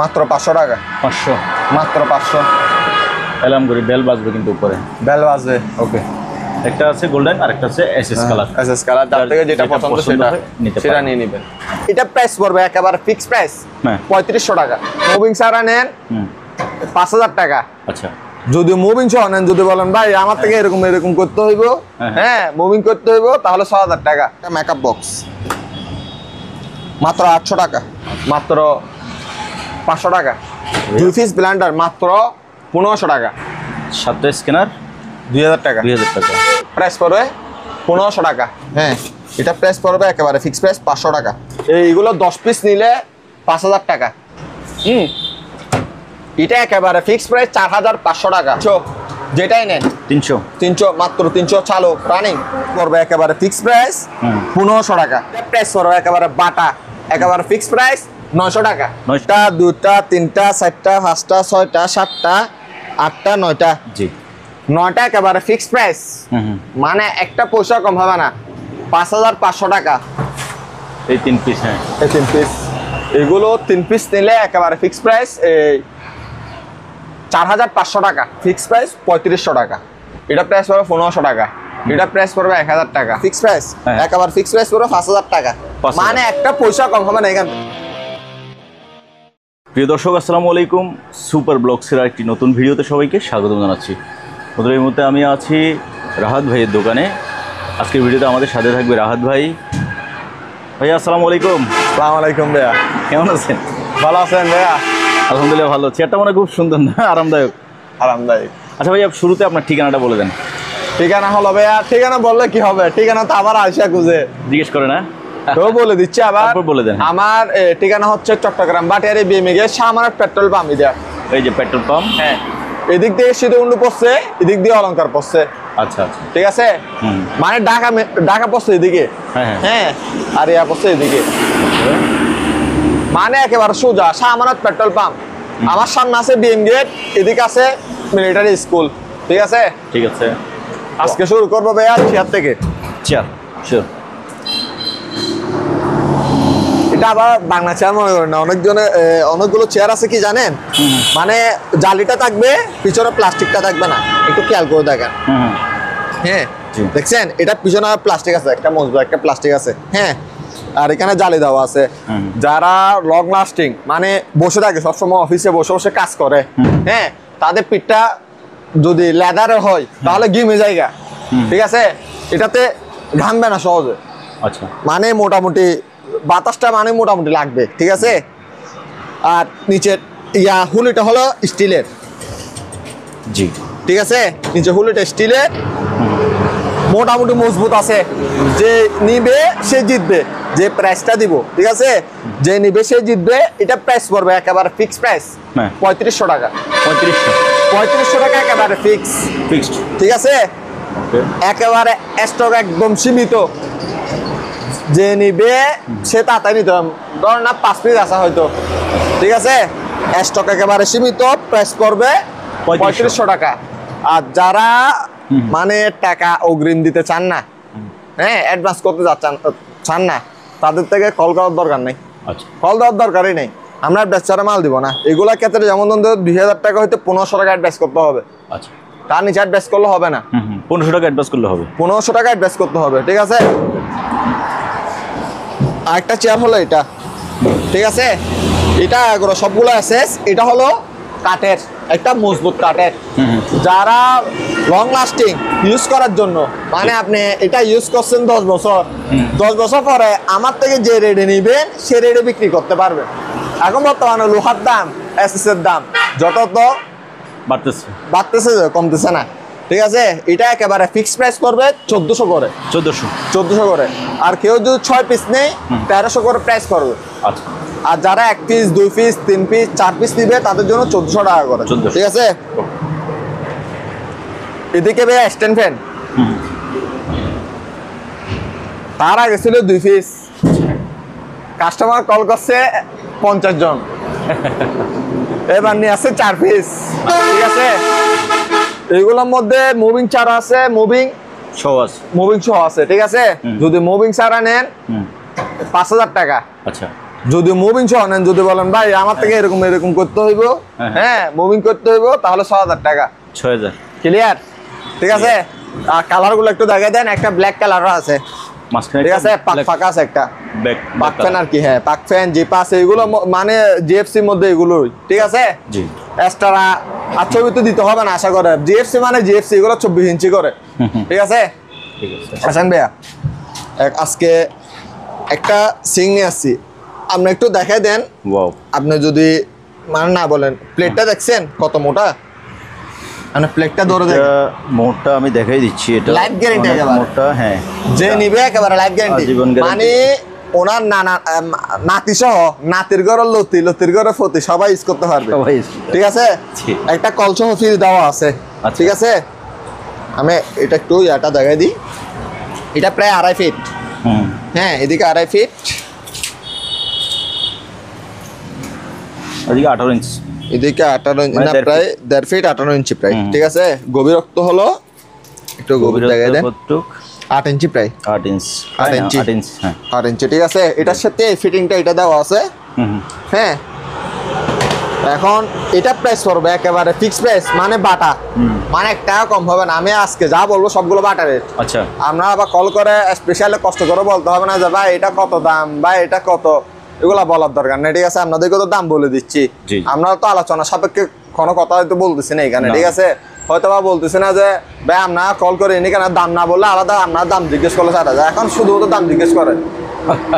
মাত্র 500 টাকা। 500 মাত্র 500। এলাম করি বেল বাজবে কিন্তু উপরে। বেল বাজবে। ওকে। একটা আছে গোল্ডেন আর একটা আছে এসএস কালার। এসএস কালার, যার থেকে যেটা পছন্দ সেটা নিয়ে নেবেন। এটা প্রাইস পড়বে একেবারে ফিক্স প্রাইস 3500 টাকা। মুভিং ছাড়া নেন 5000 টাকা। আচ্ছা। যদি মুভিং সহ নেন, যদি বলেন ভাই আমার থেকে এরকম এরকম করতে হইব, হ্যাঁ মুভিং করতে হইব, তাহলে 6000 টাকা। মেকআপ বক্স মাত্র 800 টাকা। মাত্র 500 টাকা। 2 পিস ব্লেন্ডার মাত্র 1500 টাকা। 7টা স্ক্যানার 2000 টাকা। 2000 টাকা। প্রাইস পড়বে 1500 টাকা। হ্যাঁ, এটা প্রাইস পড়বে একেবারে ফিক্স প্রাইস 500 টাকা। এইগুলো 10 পিস নিলে 5000 টাকা। এটা একেবারে ফিক্স প্রাইস 4500 টাকা। যেটাই নেন 300 মাত্র 300 চালু রানিং পড়বে একেবারে ফিক্স প্রাইস 1500 টাকা। প্রাইস পড়বে একেবারে বাটা একেবারে ফিক্স প্রাইস 900 টাকা। 9টা 2টা 3টা 4টা 5টা 6টা 7টা 8টা 9টা। জি, 9টা একেবারে ফিক্স প্রাইস। মানে একটা পয়সা কম হবে না। 5500 টাকা এই 3 পিস। হ্যাঁ, এই 3 পিস। এগুলো 3 পিস নিলে একেবারে ফিক্স প্রাইস 4500 টাকা। ফিক্স প্রাইস 3500 টাকা। এটা প্রাইস পড়বে 1500 টাকা। এটা প্রাইস পড়বে 1000 টাকা। ফিক্স প্রাইস একেবারে ফিক্স প্রাইস পড়বে 5000 টাকা। মানে একটা পয়সা কম হবে না এখান থেকে। প্রিয় দর্শক, আসসালামু আলাইকুম। সুপার ব্লগসের একটি নতুন ভিডিওতে সবাইকে স্বাগত জানাচ্ছি। বন্ধুরা, এই মুহূর্তে আমি আছি রাহাত ভাইয়ের দোকানে। আজকের ভিডিওতে আমাদের সাথে থাকবে রাহাত ভাই। ভাইয়া আসসালামু আলাইকুম। আসসালামু আলাইকুম ভাইয়া, কেমন আছেন? ভালো আছেন ভাইয়া? আলহামদুলিল্লাহ ভালো। চেয়ারটা মানে খুব সুন্দর না? আরামদায়ক। আরামদায়ক। আচ্ছা ভাইয়া, শুরুতে আপনার ঠিকানাটা বলে দেন। ঠিকানা হলো ভাইয়া, ঠিকানা বললে কি হবে? ঠিকানা তো আবার আইসা খুঁজে জিজ্ঞেস করে না? তো বলে দিচ্ছি আবার। বলে দেন। আমার ঠিকানা হচ্ছে চট্টগ্রাম বাটিয়ারি বিএমএ সামার পেট্রোল পাম্প। এই যে পেট্রোল পাম্প। হ্যাঁ, এদিক দিয়ে সীতাকুণ্ড পড়ছে, এদিক দিয়ে অলংকার পড়ছে। আচ্ছা আচ্ছা, ঠিক আছে। মানে ঢাকা পড়ছে এদিকে, হ্যাঁ, আর ইয়া পড়ছে এদিকে। মানে একেবারে সোজা শাহমানত পেট্রোল পাম্প। আমার সামনে আছে বিএম গেট, এদিকে আছে মিলিটারি স্কুল। ঠিক আছে, ঠিক আছে। আজকে শুরু করবো ভাইয়া চেয়ার থেকে। Chair, sure. এটা আবার বাংলা চেয়ার মনে করেন না, অনেকগুলো চেয়ার আছে কি জানেন? মানে জালিটা থাকবে, পিছনে প্লাস্টিকটা থাকবে না। একটু খেয়াল করে দেখেন। হ্যাঁ, দেখছেন এটা পিছনে প্লাস্টিক আছে, একটা মজবুত একটা প্লাস্টিক আছে। হ্যাঁ, আর এখানে জালি দেওয়া আছে। যারা লং লাস্টিং মানে বসে থাকে সবসময়, অফিসে বসে বসে কাজ করে, হ্যাঁ, তাদের পিঠটা যদি লেদারে হয় তাহলে ঘিমে জায়গা। ঠিক আছে, এটাতে ঘামবে না সহজে। আচ্ছা, মানে মোটামুটি বাতাসটা মানে মোটামুটি লাগবে। ঠিক আছে। আর নিচের হুলিটা হলো স্টিলের। জি, ঠিক আছে, নিচে হুলিটা স্টিলের, মোটামুটি মজবুত আছে। যে নিবে সে জিতবে, যে প্রাইসটা দিব। ঠিক আছে, যে নিবে সে জিতবে। এটা প্রাইস পড়বে একেবারে ফিক্স প্রাইস 3500 টাকা। 3500 টাকা একেবারে ফিক্সড। ঠিক আছে, একেবারে স্টক একদম সীমিত। যে নিবে সে তাড়াতাড়ি নিতে হবে। ধর না 5 পিস আছে হয়তো। ঠিক আছে, স্টক একেবারে সীমিত। প্রাইস পড়বে 3500 টাকা। আর যারা মানে টাকা অগ্রিম দিতে চান না, হ্যাঁ, অ্যাডভান্স করতে চান না, তাদের থেকে কল করার দরকার নেই। কল দেওয়ার দরকারই নেই। আমরা অ্যাডভান্স ছাড়া মাল দিব না। এগুলা ক্ষেত্রে যেমন 2000 টাকা হয়তো 1500 টাকা অ্যাডভান্স করতে হবে। আচ্ছা, তার নিচে অ্যাডভান্স করলে হবে না। 1500 টাকা অ্যাডভান্স করলে হবে। 1500 টাকা অ্যাডভান্স করতে হবে। ঠিক আছে। আরেকটা চেয়ার হলো এটা। ঠিক আছে, এটা সবগুলো আছে। এটা হলো কাঠের, একটা মজবুত কাঠের। যারা লং লাস্টিং ইউজ করার জন্য, মানে আপনি এটা ইউজ করছেন 10 বছর, 10 বছর পরে আমার থেকে যে রেটে নিবেন সে রেটে বিক্রি করতে পারবেন। এখন বর্তমানে লোহার দাম, এসএসের দাম যত বাড়তেছে, কমতেছে না। ঠিক আছে, এটা একেবারে ফিক্স প্রাইস করবে 1400 করে। 1400 করে। আর কেউ যদি 6 পিস নেই 1300 করে প্রাইস করবে। আচ্ছা, আর যারা 1 পিস 2 পিস 3 পিস 4 পিস নিবে তাদের জন্য 1400 টাকা করে। ঠিক আছে। এদিকে ভাই স্ট্যান্ড ফ্যান। তার আগে ছিল 2 পিস। কাস্টমার কল করছে 50 জন, এবার নিয়ে আসছে 4 পিস। ঠিক আছে, এইগুলোর মধ্যে মুভিং ছাড়া আছে, মুভিং সহ আছে। ঠিক আছে, যদি মুভিং ছাড়া নেন 5000 টাকা। আচ্ছা, যদি মুভিং সহ নেন, যদি বলেন ভাই আমার থেকে এরকম এরকম করতে হইব, হ্যাঁ মুভিং করতে হইব, তাহলে 6,000 টাকা। 6,000 ক্লিয়ার? ঠিক আছে। আর কালার গুলো একটু দেখে দেন, একটা ব্ল্যাক কালারও আছে, মাঝখানে ঠিক আছে, পাক ফাঁকা আছে একটা পাক ফ্যান আর কি, হ্যাঁ পাক ফ্যান জিপ আছে, এগুলো মানে জিএফসির মধ্যে এগুলোই, ঠিক আছে। জি এক্সট্রা আর ছবি তো দিতে হবে না আশা করে, জিএফসি মানে জিএফসি, এগুলো 24 ইঞ্চি করে, ঠিক আছে। ঠিক আছে। হাসান ভাইয়া আজকে একটা সিং নিয়ে আসছি, আপনি একটু দেখাই দেন। ওয়াও, আপনি যদি মানে না বলেন, প্লেটটা দেখছেন কত মোটা, মানে প্লেটটা ধরে দেখ, মোটটা আমি দেখাই দিচ্ছি, এটা লাইফ গ্যারান্টি অনেক একেবারে মোটা, হ্যাঁ যে নিবে একেবারে লাইফ গ্যারান্টি, আজীবন guarantee। মানে ওনার নাতি সহ নাতির ঘর লতির ঘর ফতি সবাই ইউজ করতে পারবে, সবাই ঠিক আছে। জি। একটা কল সহ ফ্রি দেওয়া আছে, আচ্ছা। ঠিক আছে। আমি এটা একটু এটা দেখাই দিই, এটা প্রায় 2.5 ফিট, হ্যাঁ এদিকে 2.5 ফিট, ওদিকে 18 ইঞ্চ, এদিকে 18 ইঞ্চি, মানে না 1.5 প্রায় 1.5 ফিট 18 ইঞ্চি প্রায়, হুম। ঠিক আছে। গভীরত্ব হলো একটু গভীর দেখাই দেন, কতটুক? 8 ইঞ্চি প্রায়, 8 ইঞ্চ, 8 ইঞ্চি। 8 ইঞ্চ, হ্যাঁ 8 ইঞ্চি, ঠিক আছে। এটার সাথে ফিটিংটা এটা দেওয়া আছে, হ্যাঁ। এখন এটা প্রাইস পড়বে একেবারে ফিক্স প্রাইস, মানে বাটা, মানে 1 টাকা কম হবে না। আমি আজকে যা বলবো সবগুলো বাটা রেট। আচ্ছা, আমরা আবার কল করে স্পেশালি কষ্ট করে বলতে হবে না যে ভাই এটা কত দাম, ভাই এটা কত, এগুলা বলার দরকার নেই, ঠিক আছে। আপনাদেরকে তো দাম বলে দিচ্ছি, জি। আমরা তো আলোচনা সাপেক্ষে কোনো কথা হয়তো বলতেছি না এখানে, না। ঠিক আছে। হয়তো বা বলতেছি না যে ভাই আপনারা কল করে এনে কেন দাম না বললে আলাদা, আপনার দাম জিজ্ঞেস করলে ছাড়া যায়, এখন শুধুমাত্র দাম জিজ্ঞেস করে,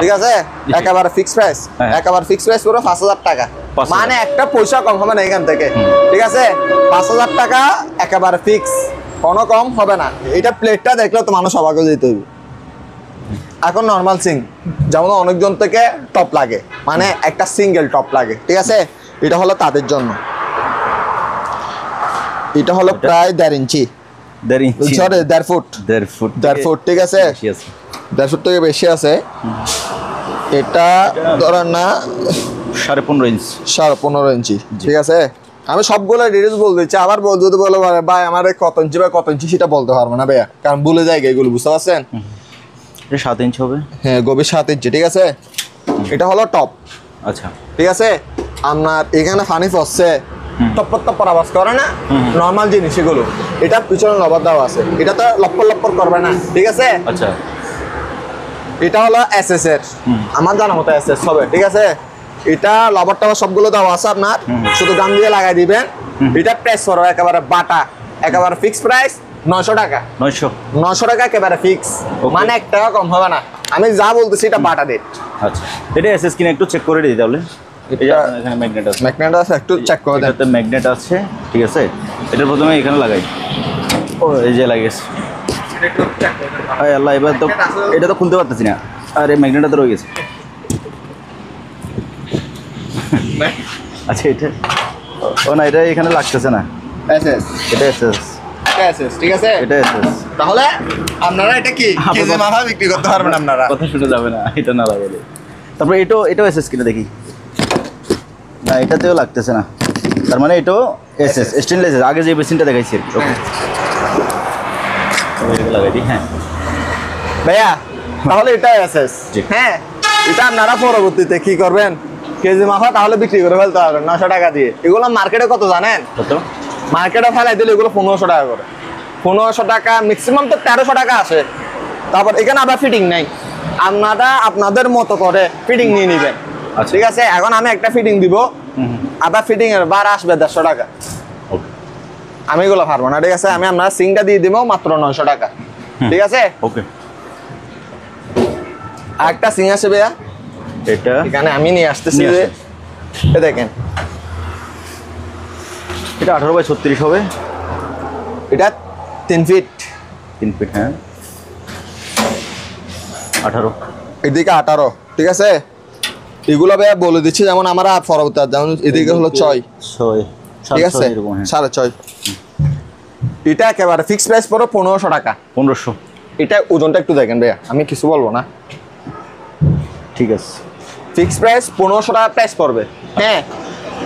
ঠিক আছে। একেবারে ফিক্স প্রাইস, হ্যাঁ। একেবারে ফিক্স প্রাইস পুরো 5,000 টাকা, 5,000 মানে একটা পয়সা কম হবে না এখান থেকে, ঠিক আছে। 5,000 টাকা একেবারে ফিক্স, কোনো কম হবে না। এটা প্লেটটা দেখলে তো মানুষ অবাক হয়ে যেতে হবে। এখন নর্মাল সিং যেমন অনেকজন থেকে টপ লাগে, মানে একটা সিঙ্গেল টপ লাগে, ঠিক আছে। এটা হলো তাদের জন্য, এটা হলো প্রায় 1.5 ইঞ্চি, 1.5 ইঞ্চি, সরি 1.5 ফুট, 1.5 ফুট, 1.5 ফুট, ঠিক আছে। 1.5 ফুট থেকে বেশি আছে। এটা ধরেন না 15.5 ইঞ্চ, 15.5 ইঞ্চি, ঠিক আছে। আমি সবগুলো ডিটেলস বলে দিচ্ছি, আবার যদি বলে ভাই আমার কত ইঞ্চি বা কত ইঞ্চি সেটা বলতে পারবো না ভাইয়া, কারণ ভুলে যায় এগুলো, বুঝতে পারছেন। এটা 7 ইঞ্চ হবে, হ্যাঁ গভীর 7 ইঞ্চি, ঠিক আছে। এটা হলো টপ, আচ্ছা ঠিক আছে। আপনার এখানে পানি পড়ছে, টপ্পর টপ্পর আওয়াজ করে না, নর্মাল জিনিস এগুলো। এটা পিছনে লবার দেওয়া আছে, এটা তো লপ্পর লপ্পর করবে না, ঠিক আছে। আচ্ছা, এটা হলো এসএস এর, আমার জানা মতো এসএস হবে, ঠিক আছে। এটা লবার টাবার সবগুলো দেওয়া আছে আপনার, শুধু গাম দিয়ে লাগাই দিবেন। এটা প্রাইস করো একেবারে বাটা, একেবারে ফিক্স প্রাইস 900 টাকা, 900 টাকা একেবারে ফিক্স, মানে 1 টাকা কম হবে না। আমি যা বলতেছি এটা বাটা রেট। আচ্ছা, এটা এসএস কিনা একটু চেক করে দিই তাহলে। এটা এখানে ম্যাগনেট আছে, ম্যাগনেট আছে, একটু চেক করে দেন। এটাতে ম্যাগনেট আছে, ঠিক আছে। এটা প্রথমে এখানে লাগাই, ও এই যে লাগিয়েছে, আয় আল্লাহ, এবার তো এটা তো খুলতে পারতেছি না, আরে ম্যাগনেটটা তো রয়ে গেছে। আচ্ছা, এটা ও না, এটা এখানে লাগতেছে না, এসএস, এটা এসএস, এটা এসএস, ঠিক আছে। এটা এসএস। তাহলে আপনারা এটা কি কেজি মাফা বিক্রি করতে পারবেন আপনারা, কথা শুনে যাবে না, এটা না লাগালে। তারপরে এটাও এসএস কিনা দেখি, না এটাতেও লাগতেছে না, তার মানে এটাও এসএস, স্টেনলেস, আগে যে মেশিনটা দেখাইছি। ওকে, লাগাই দিই, হ্যাঁ ভাইয়া। তাহলে এটা এসএস, জি। হ্যাঁ। এটা আপনারা পরবর্তীতে কি করবেন, কেজি মাফা তাহলে বিক্রি করে ফেলতে পারবেন 900 টাকা দিয়ে। এগুলো মার্কেটে কত জানেন? কত? মার্কেটে ফেলাই দিলে এগুলো 1500 টাকা করে, 1500 টাকা, ম্যাক্সিমাম তো 1300 টাকা আসে। তারপর এখানে আবার ফিটিং নাই, আপনারা আপনাদের মতো করে ফিটিং নিয়ে নেবেন, আচ্ছা। ঠিক আছে। এখন আমি একটা ফিটিং দিব, আবার ফিটিং এর বার আসবে 150 টাকা, ওকে, আমি এগুলো পারবো না, ঠিক আছে। আমি আপনার সিংটা দিয়ে দিব মাত্র 900 টাকা, ঠিক আছে। ওকে। আর একটা সিং আছে ভাইয়া, এটা এখানে আমি নিয়ে আসতেছি, নিয়ে যে আসেন। এ দেখেন, এটা 18/36 হবে, এটা 3 ফিট, 3 ফিট, হ্যাঁ 18, এদিকে 18, ঠিক আছে। এগুলো ভাইয়া বলে দিচ্ছি, যেমন আমরা পরবর্তী, যেমন এদিকে হলো 6, 6, ঠিক আছে, 6.5। এটা একেবারে ফিক্স প্রাইস পড়ো 1500 টাকা, 1500, এটা ওজনটা একটু দেখেন ভাইয়া, আমি কিছু বলবো না, ঠিক আছে। ফিক্স প্রাইস 1500 টাকা প্রাইস পড়বে, হ্যাঁ।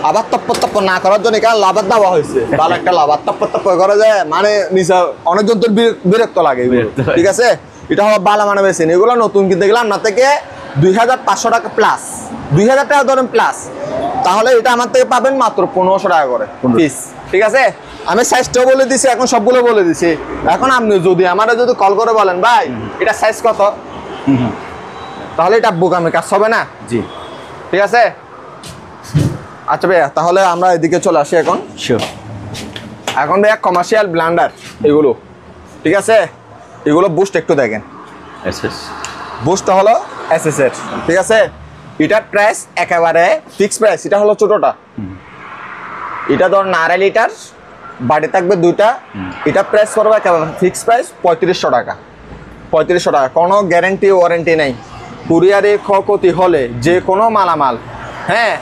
আবার তপ্পর না করার জন্য এখানে লাভার দেওয়া হয়েছে, ভালো একটা লাভার তপ্পর করে যায়, মানে নিচে অনেকজন তোর বিরক্ত লাগে এগুলো, বিরক্ত লাগে। ঠিক আছে। এটা হলো বালা মানে বেশি, এগুলো নতুন কিনতে গেলে আপনার থেকে 2500 টাকা প্লাস, 2000 টাকা ধরেন প্লাস, তাহলে এটা আমার থেকে পাবেন মাত্র 1500 টাকা করে পিস। ঠিক আছে, আমি সাইজটাও বলে দিছি, এখন সবগুলো বলে দিছি। এখন আপনি যদি আমারে যদি কল করে বলেন ভাই এটা সাইজ কত, তাহলে এটা বোকামি কাজ হবে না। জি, ঠিক আছে। আচ্ছা ভাইয়া, তাহলে আমরা এদিকে চলে আসি এখন। শিওর। এখন ভাইয়া কমার্শিয়াল ব্লেন্ডার এগুলো, ঠিক আছে, এগুলো বুস্ট একটু দেখেন। এসএস বুস্টটা হলো এসএস এর, ঠিক আছে। এটার প্রাইস একেবারে ফিক্স প্রাইস, এটা হলো ছোটটা। এটা ধর 9 লিটার, বাড়ি থাকবে 2টা। এটা প্রাইস করবে একেবারে ফিক্স প্রাইস 3500 টাকা। 3500 টাকা, কোনো গ্যারেন্টি ওয়ারেন্টি নেই। কুরিয়ারে ক্ষতি হলে যে কোনো মালামাল, হ্যাঁ,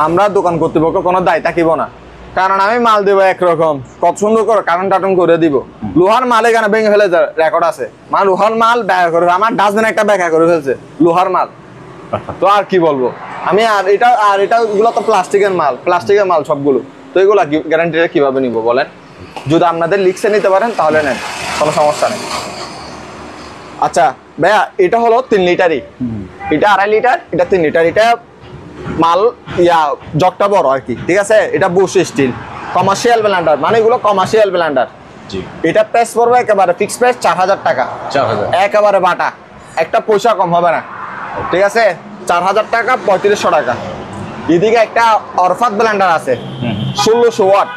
আমরা দোকান কর্তৃপক্ষ কোনো দায় থাকিব না, কারণ আমি মাল দেবো একরকম, কত সুন্দর করে কার্টন টাটন করে দিব। লোহার মাল এখানে ভেঙে ফেলে রেকর্ড আছে, মা লোহার মাল ব্যাখ্যা করে, আমার ডাস্টবিন একটা ব্যাখ্যা করে ফেলছে লোহার মাল। তো আর কি বলবো আমি, আর এটা এগুলো তো প্লাস্টিকের মাল সবগুলো। তো এগুলো গ্যারান্টিটা কিভাবে নিব বলেন? যদি আপনাদের লিখছে নিতে পারেন তাহলে নেন, কোনো সমস্যা নেই। আচ্ছা ভাইয়া, এটা হলো 3 লিটারই, এটা 2.5 লিটার, এটা 3 লিটার। এটা মাল জগটা বড় আর কি, ঠিক আছে। এটা বুশ স্টিল কমার্শিয়াল ব্লেন্ডার, মানে এগুলো কমার্শিয়াল ব্লেন্ডার। জি, এটা প্রাইস পড়বে একেবারে ফিক্স প্রাইস 4000 টাকা। 4000 একেবারে বাটা, একটা পয়সা কম হবে না, ঠিক আছে। 4000 টাকা, 3500 টাকা। এদিকে একটা অরফাত ব্লেন্ডার আছে 1600 ওয়াট,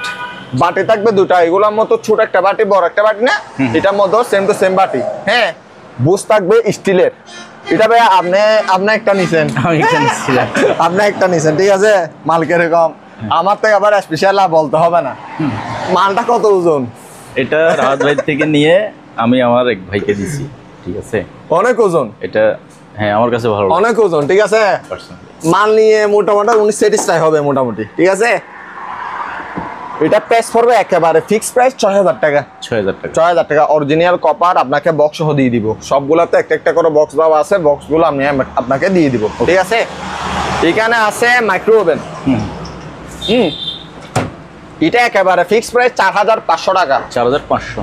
বাটি থাকবে 2টা। এগুলোর মতো ছোট একটা বাটি, বড় একটা বাটি না, এটার মধ্যে সেম টু সেম বাটি, হ্যাঁ। বুশ থাকবে স্টিলের। এটা ভাই আপনি একটা নিছেন, আমি একটা নিছিলাম। আপনি একটা নিছেন, ঠিক আছে। মাল কিরকম, আমার থেকে আবার স্পেশাল বলতে হবে না। মালটা কত ওজন? এটা রাহাত ভাই থেকে নিয়ে আমি আমার এক ভাইকে দিছি, ঠিক আছে। অনেক ওজন এটা, হ্যাঁ, আমার কাছে ভালো অনেক ওজন, ঠিক আছে। মাল নিয়ে মোটামুটি উনি স্যাটিসফাই হবে মোটামুটি, ঠিক আছে। এটা প্রাইস পড়বে একেবারে ফিক্স প্রাইস 6000 টাকা। 6000 টাকা। 6000 টাকা অরিজিনাল কপার, আপনাকে বক্স সহ দিয়ে দিব। সবগুলোতে একটা একটা করে বক্স দেওয়া আছে, বক্সগুলো আমি আপনাকে দিয়ে দিব, ঠিক আছে। এখানে আছে মাইক্রো ওভেন, এটা একেবারে ফিক্স প্রাইস 4500 টাকা।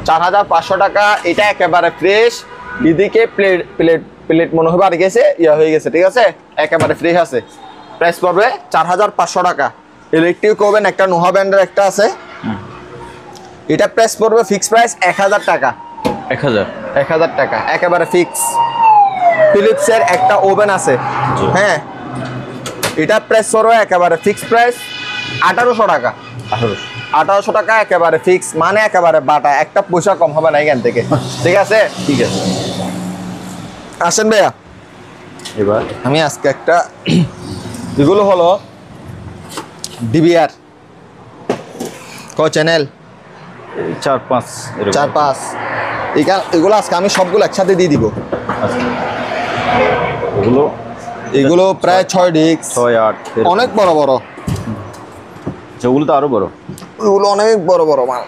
4500 টাকা। এটা একেবারে ফ্রেশ। এদিকে প্লেট মনে হবে আর গেছে, হয়ে গেছে, ঠিক আছে। একেবারে ফ্রেশ আছে। প্রাইস পড়বে 4500 টাকা। ইলেকট্রিক ওভেন একটা নোহা ব্র্যান্ডের একটা আছে, এটা প্রাইস পড়বে ফিক্স প্রাইস 1000 টাকা। 1000 টাকা একেবারে ফিক্স। ফিলিপসের একটা ওভেন আছে, হ্যাঁ, এটা প্রাইস পড়বে একেবারে ফিক্স প্রাইস 1800 টাকা। 1800 টাকা একেবারে ফিক্স, মানে একেবারে বাটা, একটা পয়সা কম হবে না এখান থেকে, ঠিক আছে। ঠিক আছে, আসেন ভাইয়া, এবার আমি আজকে একটা এগুলো হলো ডিবিআর ক চ্যানেল 4-5 4-5, এগুলো আজকে আমি সবগুলো একসাথে দিয়ে দিব। এগুলো প্রায় 6 ডিস্ক, 6-8, অনেক বড় বড়। যেগুলো তো আরো বড়, ওগুলো অনেক বড় বড় মাল,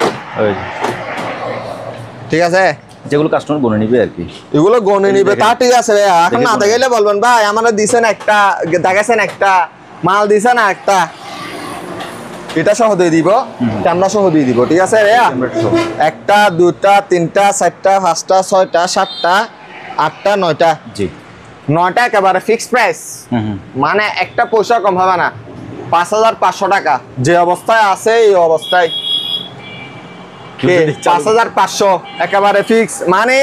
ঠিক আছে। যেগুলো কাস্টমার গনে নিবে আর কি, এগুলো গনে নিবে, তা ঠিক আছে ভাইয়া। এখন না দেখাইলে বলবেন ভাই আমাদের দিছেন একটা, দেখাইছেন একটা, মাল দিছে না একটা, এটা সহ দিয়ে দিব, ক্যামেরা সহ দিয়ে দিব, ঠিক আছে ভাইয়া। 1টা 2টা 3টা 4টা 5টা 6টা 7টা 8টা 9টা, জি 9টা একেবারে ফিক্সড প্রাইস, মানে একটা পয়সা কম হবে না। 5500 টাকা যে অবস্থায় আছে এই অবস্থায় 5500 একেবারে ফিক্স, মানে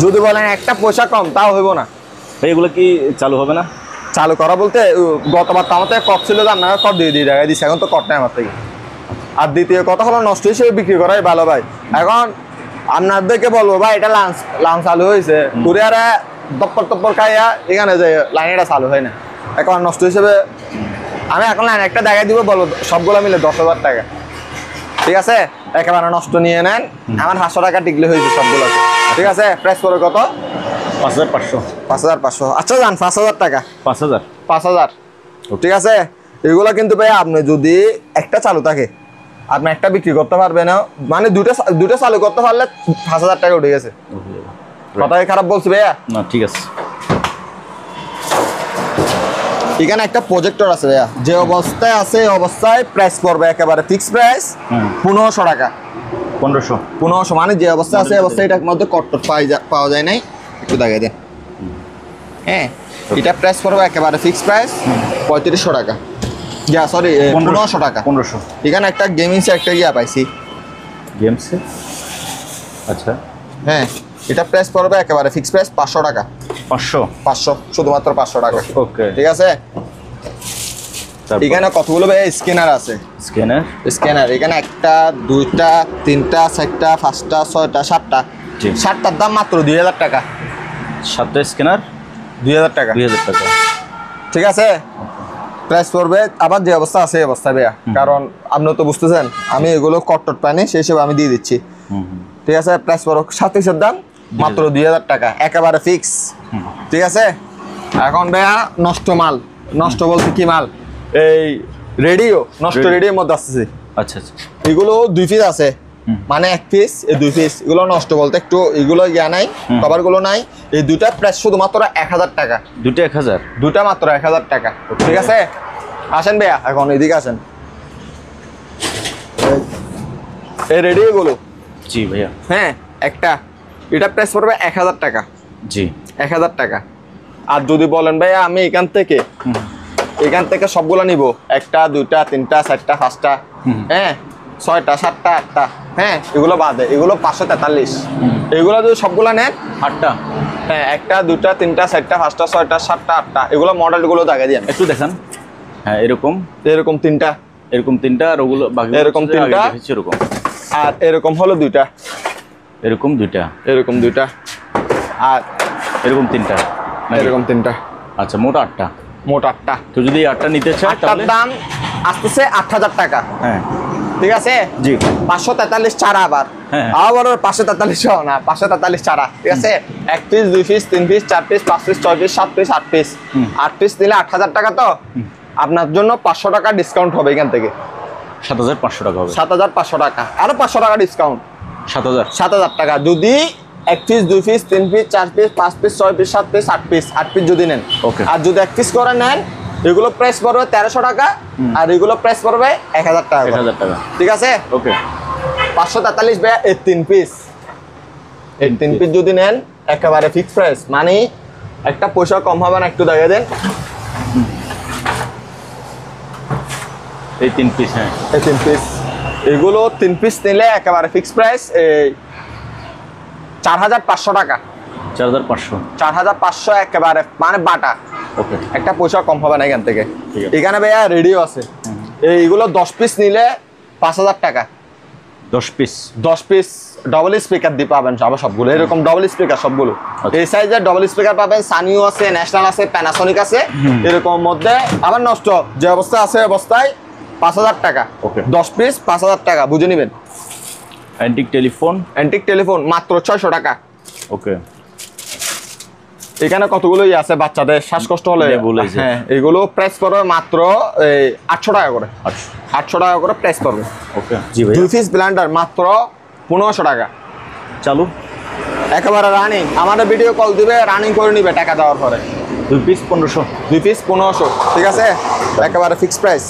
যদি বলেন একটা পয়সা কম তাও হইব না। এগুলো কি চালু হবে না? চালু করা বলতে গতবার তো আমার থেকে কট ছিল, যে আপনারা কট দিয়ে টাকা দিচ্ছে, এখন তো কট নেই আমার থেকে। আর দ্বিতীয় কথা হলো নষ্ট হিসেবে বিক্রি করাই ভালো ভাই। এখন আপনাদেরকে বলবো ভাই এটা লাঞ্চ চালু হয়েছে, কুরিয়ারে তপ্পর খাইয়া এখানে যে লাইনটা চালু হয় না, এখন নষ্ট হিসেবে আমি এখন লাইন একটা দেখাই দিব, বলবো সবগুলো মিলে 10,000 টাকা, ঠিক আছে। একেবারে নষ্ট নিয়ে নেন, আমার 500 টাকা টিকলে হয়েছে সবগুলোতে, ঠিক আছে। প্রাইস পড়ে কত? 5500। 5500, আচ্ছা যান 5000 টাকা। 5000, ঠিক আছে। এগুলো কিন্তু ভাই আপনি যদি একটা চালু থাকে আপনি একটা বিক্রি করতে পারবেন না, মানে দুটো চালু করতে পারলে 5000 টাকা উঠে গেছে। কথাই খারাপ বলছি ভাইয়া? না ঠিক আছে। এখানে একটা প্রজেক্টর আছে ভাইয়া, যে অবস্থায় আছে এই অবস্থায় প্রাইস পড়বে একেবারে ফিক্স প্রাইস 1500 টাকা। 1500 মানে যে অবস্থায় আছে এই অবস্থায় এটার মধ্যে কট্টর পাওয়া যায় নাই, একটু দেখাই দেন। হ্যাঁ, এটা প্রাইস পড়বে একেবারে ফিক্স প্রাইস 3500 টাকা। যা সরি 1500 টাকা। 1500 এখানে একটা গেমিং একটা ইয়া পাইছি গেমসে। আচ্ছা হ্যাঁ, এটা প্রাইস পড়বে একেবারে ফিক্স প্রাইস 500 টাকা। 500 শুধুমাত্র 500 টাকা। ওকে ঠিক আছে। এখানে কতগুলো ভাই স্ক্যানার আছে। স্ক্যানার এখানে একটা, দুইটা, তিনটা, চারটা, পাঁচটা, ছয়টা, সাতটা। সাতটার দাম মাত্র 2000 টাকা। 7টা স্ক্যানার 2000 টাকা। 2000 টাকা। ঠিক আছে, প্রাইস পড়বে আবার যে অবস্থা আছে এই অবস্থা ভাইয়া, কারণ আপনি তো বুঝতেছেন আমি এগুলো কট্টর পানি সেই হিসেবে আমি দিয়ে দিচ্ছি। ঠিক আছে, প্রাইস পড়ো 2700 দাম মাত্র 2000 টাকা একেবারে ফিক্স। ঠিক আছে। এখন ভাইয়া নষ্ট মাল, নষ্ট বলতে কি মাল, এই রেডিও নষ্ট রেডিওর মধ্যে আসতেছে। আচ্ছা আচ্ছা, এগুলো 2 পিস আছে, মানে 1 পিস এই 2 পিস, এগুলো নষ্ট বলতে একটু এগুলো ইয়া নাই, কভার গুলো নাই। এই দুইটা প্রাইস শুধুমাত্র 1000 টাকা। দুটো 1000, দুটা মাত্র 1000 টাকা। ঠিক আছে, আসেন ভাইয়া এখন এদিকে আসেন। এই রেডিও গুলো জি ভাইয়া। হ্যাঁ, একটা এটা প্রাইস পড়বে 1000 টাকা। জি 1000 টাকা। আর যদি বলেন ভাইয়া আমি এখান থেকে সবগুলো নিব, একটা, দুইটা, তিনটা, চারটা, পাঁচটা, হ্যাঁ, ছয়টা, সাতটা, আটটা, হ্যাঁ, এগুলো বাদে, এগুলো 543। এগুলো যদি সবগুলো নেন 8টা, হ্যাঁ, একটা, দুইটা, তিনটা, চারটা, পাঁচটা, ছয়টা, সাতটা, আটটা, এগুলো মডেলগুলো দেখা দিয়ে একটু দেখান। হ্যাঁ, এরকম তিনটা, এরকম 3টা, আর ওগুলো বাকি এরকম 3টা, এরকম, আর এরকম হলো 2টা, এরকম 2টা, এরকম 2টা, আর এরকম 3টা, এরকম 3টা। আচ্ছা, মোট 8টা। মোট 8টা। তো যদি 8টা নিতে চাই তাহলে দাম আসতেছে 8000 টাকা। হ্যাঁ, ঠিক আছে। জি 543 চারা, আবার আবার 543 না, 543 চারা। ঠিক আছে, 1 piece, 2 piece, 3 piece, 4 piece, 5 piece, 6 piece, 7 piece, 8 piece. 8 piece নিলে 8000 টাকা। তো আপনার জন্য 500 টাকা ডিসকাউন্ট হবে এখান থেকে। 7500 টাকা হবে। 7500 টাকা, আরো 500 টাকা ডিসকাউন্ট। 7000 টাকা। যদি 1 piece, 2 piece, 3 piece, 4 piece, 5 piece, 6 piece, 7 piece, 8 piece, 8 piece যদি নেন। ওকে। আর যদি 1 পিস করে নেন, এগুলো প্রাইস পড়বে 1300 টাকা, আর এগুলো প্রাইস পড়বে 1000 টাকা। 1000 টাকা। ঠিক আছে। ওকে। 543 ভাইয়া এই 3 পিস। এই 3 পিস যদি নেন একেবারে ফিক্স প্রাইস, মানে একটা পয়সা কম হবে না। একটু দেখা দেন এই 3 পিস। হ্যাঁ, এই 3 পিস, এগুলো 3 পিস নিলে একেবারে ফিক্স প্রাইস এই 4500 টাকা। 4500। 4500 একেবারে মানে বাটা। ওকে, একটা পয়সা কম হবে না এখান থেকে। ঠিক আছে। এখানে ভাইয়া রেডিও আছে, এইগুলো 10 পিস নিলে 5000 টাকা। 10 পিস। 10 পিস ডবল স্পিকার দিয়ে পাবেন আবার সবগুলো, এরকম ডবল স্পিকার সবগুলো। এই সাইজের ডবল স্পিকার পাবেন, সানিও আছে, ন্যাশনাল আছে, প্যানাসোনিক আছে, এরকম মধ্যে। আবার নষ্ট যে অবস্থা আছে অবস্থায় 5000 টাকা। ওকে। 10 পিস 5000 টাকা, বুঝে নেবেন। অ্যান্টিক টেলিফোন মাত্র 600 টাকা। ওকে। এখানে কতগুলো আছে বাচ্চাদের শ্বাসকষ্ট হলে, হ্যাঁ, এগুলো প্রাইস পড়বে মাত্র 800 টাকা করে। 800 টাকা করে প্রাইস পড়বে। ওকে। জি ভাই। 2 পিস ব্লেন্ডার মাত্র 1500 টাকা। চালু একেবারে রানিং, আমাদের ভিডিও কল দিবে, রানিং করে নিবে টাকা দেওয়ার পরে। 2 পিস 1500। 2 পিস 1500। ঠিক আছে, একেবারে ফিক্স প্রাইস।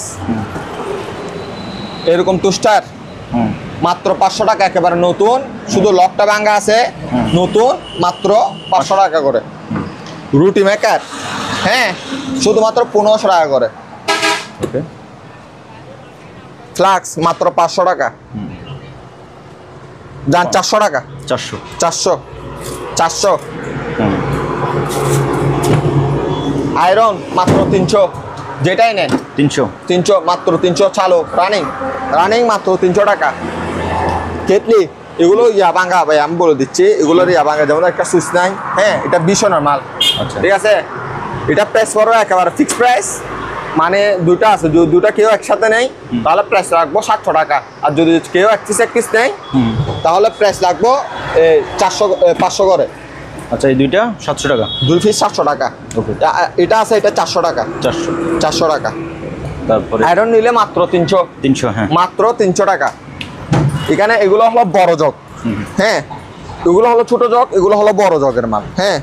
এরকম টুস্টার মাত্র 500 টাকা, একেবারে নতুন, শুধু লকটা ভাঙা আছে, নতুন, মাত্র 500 টাকা করে। রুটি মেকার, হ্যাঁ, শুধুমাত্র 1500 টাকা করে। ওকে। ফ্লাক্স মাত্র 500 টাকা। যান 400 টাকা। 400। আয়রন মাত্র 300, যেটাই নেন 300 মাত্র 300। চালো রানিং মাত্র 300 টাকা। কেটলি এগুলো ইয়া ভাঙা ভাই, আমি বলে দিচ্ছি, এগুলোর ইয়া ভাঙা, যেমন একটা সুইচ নাই, হ্যাঁ, এটা 20 মাল। আচ্ছা। ঠিক আছে, এটা প্রাইস পড়বে একেবারে ফিক্স প্রাইস, মানে দুটা আছে, যদি দুটা কেউ একসাথে নেই তাহলে প্রাইস রাখবো 700 টাকা। আর যদি কেউ এক পিস নেই তাহলে প্রাইস রাখবো 500 করে। আচ্ছা, এই দুইটা 700 টাকা। 2 পিস 700 টাকা। ওকে। এটা আছে, এটা 400 টাকা। 400 টাকা। তারপরে আয়রন নিলে মাত্র 300। হ্যাঁ, মাত্র 300 টাকা। এখানে এগুলো হলো বড় জগ, হ্যাঁ, এগুলো হলো ছোট জগ, এগুলো হলো বড় জগের মাল, হ্যাঁ।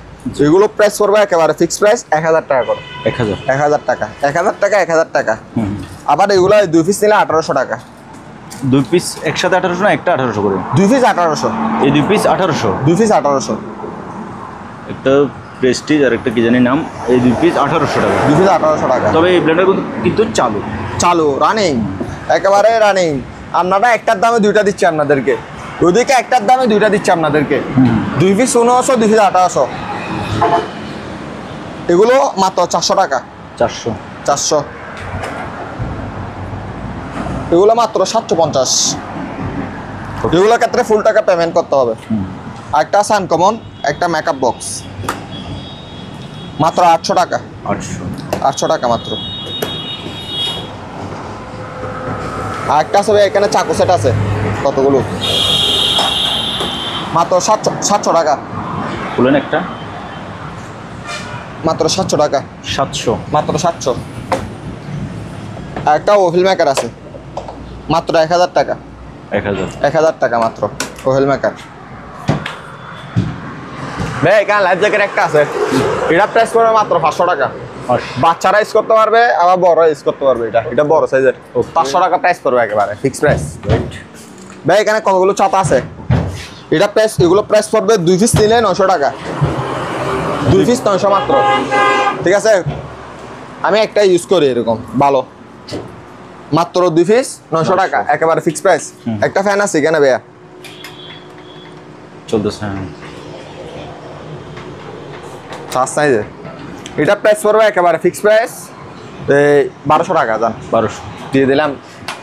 এগুলো প্রাইস পড়বে একেবারে ফিক্স প্রাইস 1000 টাকা করে। 1000 টাকা। 1000 টাকা। আবার এগুলো 2 পিস নিলে 1800 টাকা। 2 পিস একসাথে 1800 না, একটা 1800 করে? 2 পিস 1800। এই 2 পিস 1800। 2 পিস 1800। একটা প্রেস্টিজ আর একটা কি জানি নাম, এই 2 পিস 1800 টাকা। 2 পিস 1800 টাকা। তবে এই ব্লেন্ডার কিন্তু চালু চালু রানিং, একেবারে রানিং। আপনারা একটার দামে দুইটা দিচ্ছি আপনাদেরকে, ওদিকে একটার দামে দুইটা দিচ্ছি আপনাদেরকে। 2 পিস 1500, 2 পিস 1800। এগুলো মাত্র 400 টাকা। 400। এগুলো মাত্র 750। এগুলোর ক্ষেত্রে ফুল টাকা পেমেন্ট করতে হবে। একটা আছে আনকমন, একটা মেকআপ বক্স, মাত্র 800 টাকা। 800 টাকা মাত্র। আর একটা আছে এখানে চাকু সেট আছে কতগুলো, মাত্র 700 টাকা। বলেন একটা, মাত্র 700 টাকা। 700, মাত্র 700। আর একটা ওভেল মেকার আছে, মাত্র 1000 টাকা। 1000 টাকা মাত্র ওভেল মেকার। ভাই এখানে লাইফ জ্যাকেট একটা আছে, এটা প্রাইস পড়বে মাত্র 500 টাকা। বাচ্চারা ইউজ করতে পারবে, আবার বড় ইউজ করতে পারবে। এটা বড় সাইজের, 500 টাকা প্রাইস পড়বে, একেবারে ফিক্স প্রাইস। ভাই এখানে কতগুলো ছাতা আছে, এটা প্রাইস, এগুলো প্রাইস পড়বে 2 পিস নিলে 900 টাকা। 2 পিস 900 মাত্র, ঠিক আছে। আমি একটা ইউজ করি এরকম ভালো, মাত্র 2 পিস 900 টাকা, একেবারে ফিক্স প্রাইস। একটা ফ্যান আছে এখানে ভাইয়া, চলতেছে। চার সাইজের, এটা প্রাইস পড়বে একেবারে ফিক্স প্রাইস 1200 টাকা। জান 1200 দিয়ে দিলাম।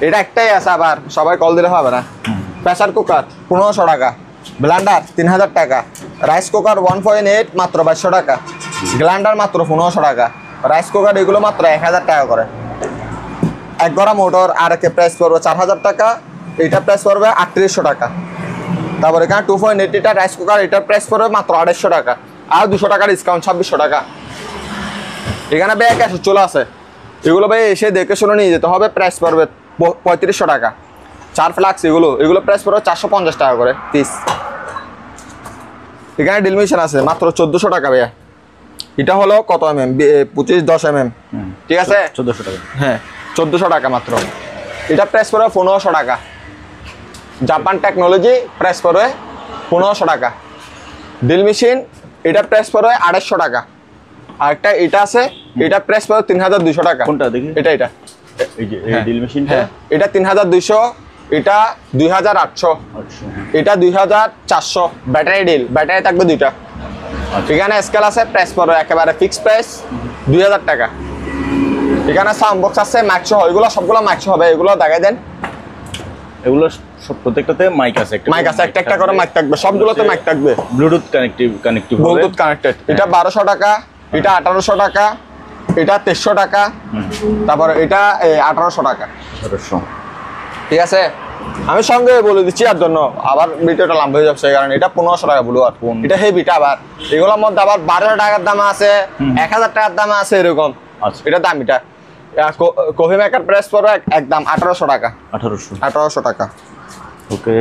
এটা একটাই আছে, আবার সবাই কল দিলে হবে না। প্রেসার কুকার 1500 টাকা। ব্লেন্ডার 3000 টাকা। রাইস কুকার 1.8 মাত্র 2200 টাকা। গ্রাইন্ডার মাত্র 1500 টাকা। রাইস কুকার এগুলো মাত্র 1000 টাকা করে। এক গড়া মোটর আর একে প্রাইস পড়বে 4000 টাকা। এটা প্রাইস পড়বে 3800 টাকা। তারপর এখানে 2.8 লিটার রাইস কুকার, এটার প্রাইস পড়বে মাত্র 2800 টাকা। আর 200 টাকা ডিসকাউন্ট, 2600 টাকা। এখানে ব্যাগ আছে, চলে আছে, এগুলো ভাই এসে দেখে শুনে নিয়ে যেতে হবে। প্রাইস পড়বে 3500 টাকা। 4 ফ্লাক্স এগুলো প্রাইস পড়বে 450 টাকা করে পিস। এখানে ড্রিল মেশিন আছে মাত্র 1400 টাকা ভাইয়া। এটা হলো কত mm? 25-10 mm, ঠিক আছে। 1400 টাকা। হ্যাঁ 1400 টাকা মাত্র। এটা প্রাইস পড়বে 1500 টাকা। জাপান টেকনোলজি, প্রাইস পড়বে 1500 টাকা। ড্রিল মেশিন, এটা প্রাইস পড়বে 2800 টাকা। আর একটা এটা আছে, এটা প্রাইস পড়বে 3200 টাকা। কোনটা দেখি? এটা এই যে এই ড্রিল মেশিনটা, হ্যাঁ এটা 3200, এটা 2800, এটা 2400। ব্যাটারি ড্রিল, ব্যাটারি থাকবে 2টা। এখানে স্কেল আছে, প্রাইস পড়বে একেবারে ফিক্স প্রাইস 2000 টাকা। এখানে সাউন্ড বক্স আছে ম্যাক্স সহ, এগুলো সবগুলো ম্যাক্স হবে। এগুলো দেখাই দেন। এগুলো সব প্রত্যেকটাতে মাইক আছে, মাইক আছে, একটা করে মাইক থাকবে, সবগুলোতে মাইক থাকবে। Bluetooth connective Bluetooth connected. এটা 1200 টাকা, এটা 1800 টাকা, এটা 2300 টাকা, তারপর এটা 1800 টাকা। 1800, ঠিক আছে। আমি সঙ্গে বলে দিচ্ছি আর জন্য আবার ভিডিওটা লম্বা হয়ে যাচ্ছে, কারণ এটা 1500 টাকা ব্লু আর এটা হেভিটা। আবার এগুলোর মধ্যে আবার 1200 টাকার দাম আছে, 1000 টাকার দাম আছে, এরকম। এটা দামিটা। কফি মেকার প্রাইস পড়বে একদম 1800 টাকা। 1800 টাকা। ওকে।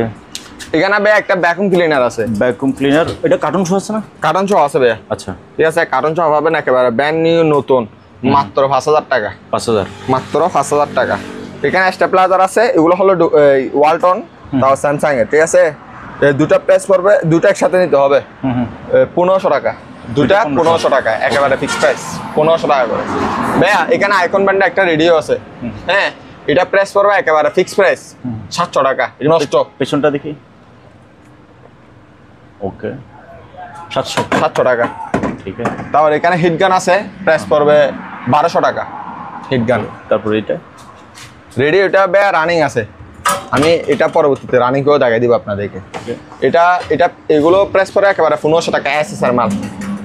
এখানে ভাই একটা ভ্যাকুম ক্লিনার আছে। ভ্যাকুম ক্লিনার, এটা কার্টন শো আছে না? কার্টন শো আছে ভাইয়া। আচ্ছা, ঠিক আছে। কার্টন শো হবে না, একেবারে ব্র্যান্ড নিউ নতুন, মাত্র 5000 টাকা। 5000 মাত্র 5000 টাকা। এখানে স্টেপলাইজার আছে, এগুলো হলো ওয়ালটন, তাও স্যামসাং এর, ঠিক আছে। দুটা প্রাইস পড়বে, দুটো একসাথে নিতে হবে 1500 টাকা। দুটা 1500 টাকা, একেবারে ফিক্স প্রাইস 1500 টাকা করে। ভাইয়া এখানে আইকন ব্র্যান্ডের একটা রেডিও আছে, হ্যাঁ, এটা প্রাইস পড়বে একেবারে ফিক্স প্রাইস 700 টাকা। নষ্ট। পেছনটা দেখি। ওকে, 700 টাকা। ঠিক আছে। তারপর এখানে হিট গান আছে, প্রাইস পড়বে 1200 টাকা হিট গান। তারপরে এটা রেডি, এটা ভাইয়া রানিং আছে। আমি এটা পরবর্তীতে রানিং করেও দেখাই দিব আপনাদেরকে। এটা এগুলো প্রাইস পড়ে একেবারে 1500 টাকা। এসএসআর মাল,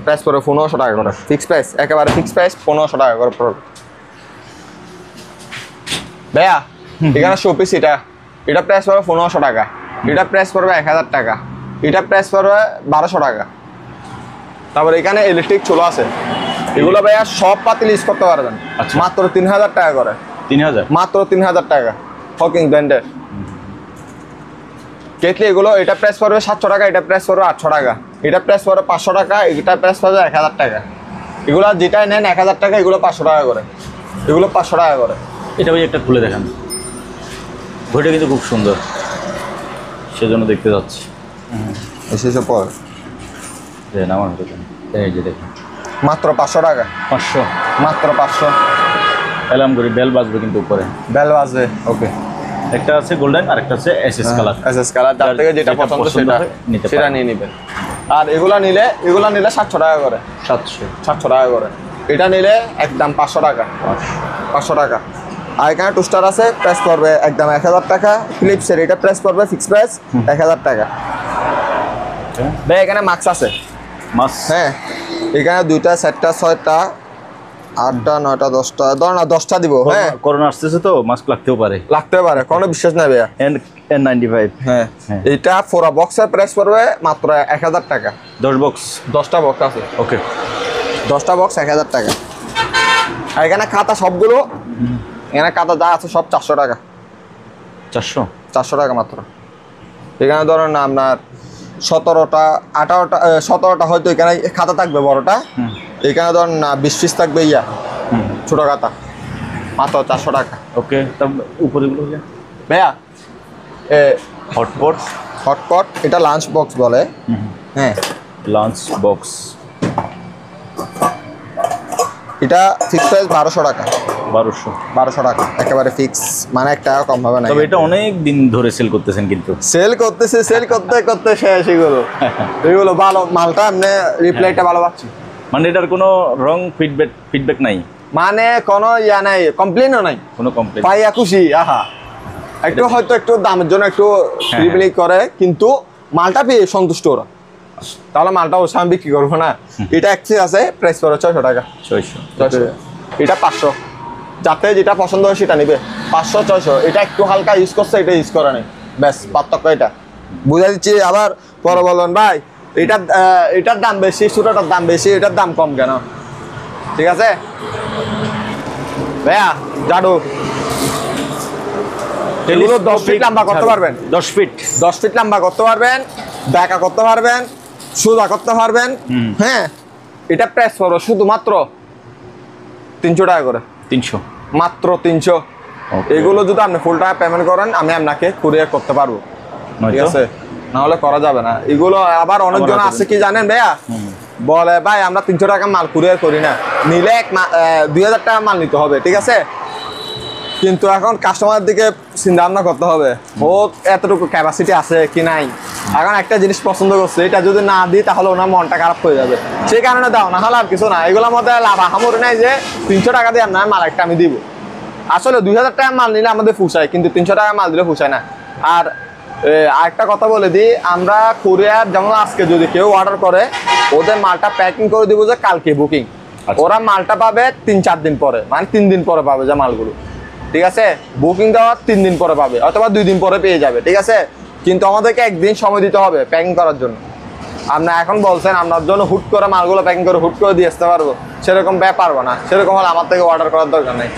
প্রাইস পড়ে 1500 টাকা করে ফিক্স প্রাইস, একেবারে ফিক্স প্রাইস 1500 টাকা করে পড়বে ভাইয়া। এখানে শোপিস, এটা প্রাইস পড়বে 1500 টাকা। এটা প্রাইস পড়বে 1000 টাকা। এটা প্রাইস পড়বে 1200 টাকা। তারপর এখানে ইলেকট্রিক চুলো আছে, এগুলো ভাইয়া সব পাতিল ইউজ করতে পারবেন, মাত্র 3000 টাকা করে। 3000, মাত্র 3000 টাকা। হকিং ব্র্যান্ডের কেটলি, এগুলো এটা প্রাইস পড়বে 700 টাকা। এটা প্রাইস পড়বে 800 টাকা। এটা প্রাইস পড়বে 500 টাকা। এটা প্রাইস পড়বে 1000 টাকা। এগুলো যেটাই নেন 1000 টাকা, এগুলো 500 টাকা করে। এগুলো 500 টাকা করে। এটা ভাই একটা খুলে দেখান। ঘড়িটা কিন্তু খুব সুন্দর, সেজন্য দেখতে যাচ্ছি। এসেছে পর আমার এই যে দেখুন, মাত্র 500 টাকা, 500। মাত্র 500। এলাম করি বেল বাজবে কিন্তু উপরে। বেল বাজবে, ওকে। একটা আছে গোল্ডেন আর একটা আছে এসএস কালার। এসএস কালার, যার থেকে যেটা পছন্দ সেটা নিয়ে নেবেন। আর এগুলা নিলে 700 টাকা করে, 700 টাকা করে। এটা নিলে একদম 500 টাকা, 500 টাকা। আর এখানে টুস্টার আছে, প্রাইস পড়বে একদম 1000 টাকা। ফিলিপসের এটা প্রাইস পড়বে ফিক্স প্রাইস 1000 টাকা। ভাই এখানে মাস্ক আছে, হ্যাঁ এখানে 2টা 4টা 6টা 8টা 9টা 10টা, ধর না 10টা দিব। হ্যাঁ করোনা আসতেছে তো মাস্ক লাগতেও পারে, কোনো বিশ্বাস নাই ভাইয়া। N95, হ্যাঁ এটা 4 বক্সের প্রাইস পড়বে মাত্র 1000 টাকা। 10 বক্স, 10টা বক্স আছে, ওকে। 10টা বক্স 1000 টাকা। আর এখানে খাতা সবগুলো, এখানে খাতা যা আছে সব 400 টাকা, 400 টাকা মাত্র। এখানে ধরেন না আপনার 17টা 18টা 17টা হয়তো এখানে খাতা থাকবে বড়টা, এখানে ধরেন না 20 পিস থাকবে ছোট খাতা, মাত্র 400 টাকা, ওকে। তার উপরেগুলো ভাইয়া হটপট, এটা লাঞ্চ বক্স বলে, হ্যাঁ লাঞ্চ বক্স। এটা ফিক্স প্রাইস 1200 টাকা, 1200 টাকা একেবারে ফিক্স, মানে 1 টাকা কম হবে না। তবে এটা অনেক দিন ধরে সেল করতেছেন কিন্তু। সেল করতে শেষ। এগুলো ভালো মালটা, আপনি রিপ্লাইটা ভালো পাচ্ছি। মানে এটার কোনো রং ফিডব্যাক নাই, মানে কোনো ইয়া নাই, কমপ্লেনও নাই, কোনো কমপ্লেন। পাইয়া খুশি, আহা। একটু হয়তো একটু দামের জন্য একটু রিপ্লাই করে, কিন্তু মালটা পেয়ে সন্তুষ্ট ওরা, তাহলে মালটা ওর সামনে বিক্রি করবো না। এটা অ্যাক্সেস আছে, প্রাইস পড়ে 600 টাকা, 600। এটা 500, যাতে যেটা পছন্দ হয় সেটা নিবে। 500 600। এটা একটু হালকা ইউজ করছে, এটা ইউজ করে নাই, ব্যাস পার্থক্য এটা বুঝা দিচ্ছি। আবার পরে বলবেন ভাই এটার দাম বেশি, ছোটটার দাম বেশি, এটার দাম কম কেন? ঠিক আছে ভাইয়া, জাডু এগুলো 10 ফিট লম্বা করতে পারবেন, 10 ফিট লম্বা করতে পারবেন, বেঁকা করতে পারবেন, সোজা করতে পারবেন। হ্যাঁ এটা প্রাইস পড়ো শুধুমাত্র 300 টাকা করে, 300, মাত্র 300। এগুলো যদি আপনি ফুল টাকা পেমেন্ট করেন, আমি আপনাকে কুরিয়ার করতে পারবো, ঠিক আছে? না হলে করা যাবে না। এগুলো আবার অনেকজন আছে কি জানেন ভাইয়া, বলে ভাই আমরা 300 টাকা মাল কুরিয়ার করি না, নিলে 2000 টাকা মাল নিতে হবে, ঠিক আছে? কিন্তু এখন কাস্টমারের দিকে চিন্তা ভাবনা করতে হবে, ও এতটুকু ক্যাপাসিটি আছে কি নাই। এখন একটা জিনিস পছন্দ করছে, এটা যদি না দিই তাহলে ওনার মনটা খারাপ হয়ে যাবে, সেই কারণে দাও, না হলে আর কিছু না। এগুলোর মধ্যে লাভ আহামরি নাই যে 300 টাকা দিয়ে আপনার মাল একটা আমি দিব। আসলে 2000 টাকা মাল নিলে আমাদের পুষায়, কিন্তু 300 টাকা মাল দিলে পুষায় না। আর আরেকটা কথা বলে দিই, আমরা কুরিয়ার যেমন আজকে যদি কেউ অর্ডার করে, ওদের মালটা প্যাকিং করে দিব যে কালকে বুকিং, ওরা মালটা পাবে 3-4 দিন পরে, মানে 3 দিন পরে পাবে যে মালগুলো, ঠিক আছে? বুকিং দেওয়ার 3 দিন পরে পাবে, অথবা 2 দিন পরে পেয়ে যাবে, ঠিক আছে? কিন্তু আমাদেরকে 1 দিন সময় দিতে হবে প্যাকিং করার জন্য। আপনি এখন বলছেন আপনার জন্য হুট করে মালগুলো প্যাকিং করে হুট করে দিয়ে আসতে পারবো, সেরকম পারবো না। সেরকম হলে আমার থেকে অর্ডার করার দরকার নেই।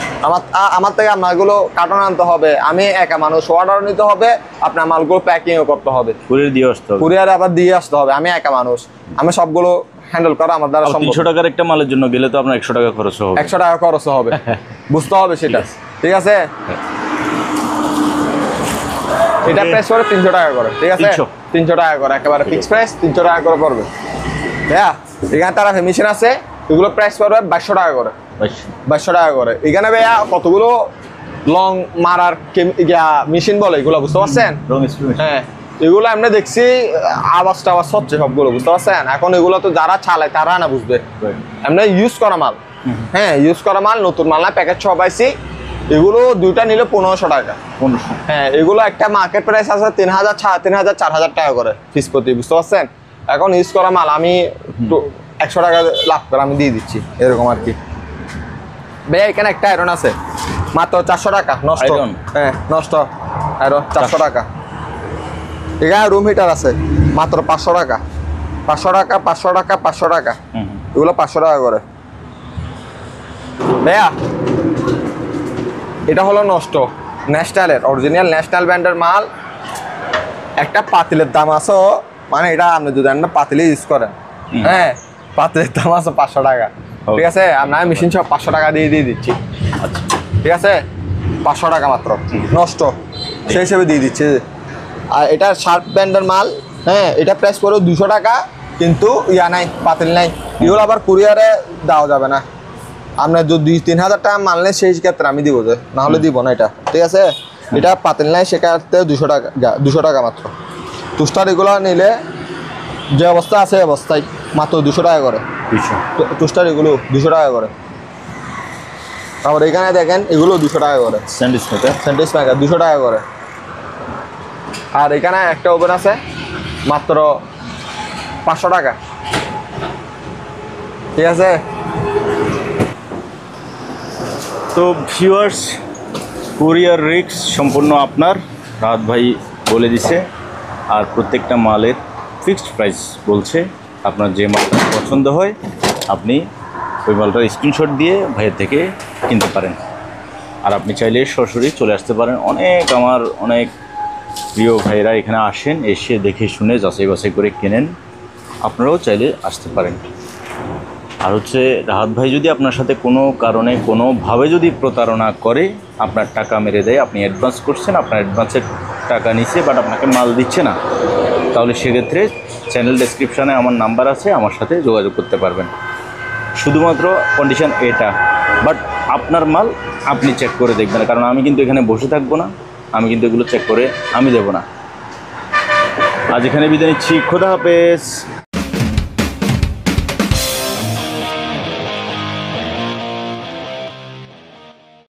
আমার থেকে মালগুলো কার্টন আনতে হবে, আমি একা মানুষ, অর্ডার নিতে হবে, আপনার মালগুলো প্যাকিংও করতে হবে, কুরিয়ারে আবার দিয়ে আসতে হবে। আমি একা মানুষ, আমি সবগুলো হ্যান্ডেল করা আমার দ্বারা সম্ভব। 300 টাকার একটা মালের জন্য গেলে তো আপনার 100 টাকা খরচ হবে, 100 টাকা খরচ হবে, বুঝতে হবে সেটা, ঠিক আছে? এটা প্রাইস করে 300 টাকা করে, ঠিক আছে? 300 টাকা করে একেবারে ফিক্স প্রাইস, 300 টাকা করে পড়বে। হ্যাঁ এখানে তারা মেশিন আছে, এগুলো প্রাইস পড়বে 2200 টাকা করে, 2200 টাকা করে। এখানে ভাইয়া কতগুলো লং মারার মেশিন বলে, এগুলো বুঝতে পারছেন? হ্যাঁ এগুলো আমরা দেখছি আওয়াজ টাওয়াজ হচ্ছে সবগুলো, বুঝতে পারছেন? এখন এগুলো তো যারা চালায় তারা না বুঝবে, আমরা ইউজ করা মাল, হ্যাঁ ইউজ করা মাল, নতুন মাল না, প্যাকেট সব পাইছি। এগুলো দুইটা নিলে 1500 টাকা, 1500। হ্যাঁ এগুলো একটা মার্কেট প্রাইস আছে 3000 4000 টাকা করে পিস প্রতি, বুঝতে পারছেন? এখন ইউজ করা মাল আমি 100 টাকা লাভ করে আমি দিয়ে দিচ্ছি, এরকম আর কি। ভাইয়া এখানে একটা আয়রন আছে মাত্র 400 টাকা, নষ্ট, হ্যাঁ নষ্ট আয়রন 400 টাকা। এখানে রুম হিটার আছে মাত্র 500 টাকা, 500 টাকা 500 টাকা 500 টাকা, এগুলো 500 টাকা করে। ভাইয়া এটা হলো নষ্ট ন্যাশনালের, অরিজিনাল ন্যাশনাল ব্র্যান্ডের মাল। একটা পাতিলের দাম আছে, মানে এটা আপনি যদি পাতিলে ইউজ করেন, হ্যাঁ পাতিলের দাম আছে 500 টাকা, ঠিক আছে? আপনার মেশিন সব 500 টাকা দিয়ে দিচ্ছি, ঠিক আছে? 500 টাকা মাত্র, নষ্ট সেই হিসেবে দিয়ে দিচ্ছি। আর এটা শার্প ব্র্যান্ডের মাল, হ্যাঁ এটা প্রাইস পড়ে 200 টাকা, কিন্তু ইয়া নাই, পাতিল নাই। এগুলো আবার কুরিয়ারে দেওয়া যাবে না। আপনার যদি 2-3 হাজার টাকা মানলে সেই ক্ষেত্রে আমি দিব, যে না হলে দিব না এটা, ঠিক আছে। এটা পাতিল নাই, সেক্ষেত্রে 200 টাকা মাত্র। টুস্টার এগুলো নিলে যে অবস্থা আছে অবস্থায় মাত্র 200 টাকা করে। টুস্টার এগুলো 200 টাকা করে। আবার এখানে দেখেন এগুলো 200 টাকা করে। স্যান্ডউইচ মেকার, স্যান্ডউইচ মেকার 200 টাকা করে। আর এখানে একটা ওভেন আছে মাত্র 500 টাকা, ঠিক আছে। তো ভিউয়ার্স, কুরিয়ার রিস্ক সম্পূর্ণ আপনার, রাহাত ভাই বলে দিছে। আর প্রত্যেকটা মালের ফিক্সড প্রাইস বলছে। আপনার যে মালটা পছন্দ হয় আপনি ওই মালটার স্ক্রিনশট দিয়ে ভাইয়ের থেকে কিনতে পারেন। আর আপনি চাইলে সরাসরি চলে আসতে পারেন। আমার অনেক প্রিয় ভাইয়েরা এখানে আসেন, এসে দেখে শুনে যাচাই বাছাই করে কেনেন। আপনারাও চাইলে আসতে পারেন। আর হচ্ছে রাহাত ভাই যদি আপনার সাথে কোনো কারণে কোনোভাবে যদি প্রতারণা করে, আপনার টাকা মেরে দেয়, আপনি অ্যাডভান্স করছেন, আপনার অ্যাডভান্সের টাকা নিচ্ছে বাট আপনাকে মাল দিচ্ছে না, তাহলে সেক্ষেত্রে চ্যানেল ডেসক্রিপশানে আমার নাম্বার আছে, আমার সাথে যোগাযোগ করতে পারবেন। শুধুমাত্র কন্ডিশন এটা, বাট আপনার মাল আপনি চেক করে দেখবেন, কারণ আমি কিন্তু এখানে বসে থাকবো না, আমি কিন্তু এগুলো চেক করে আমি দেবো না। আজ এখানে বিদায় নিচ্ছি, খোদা হাফেজ।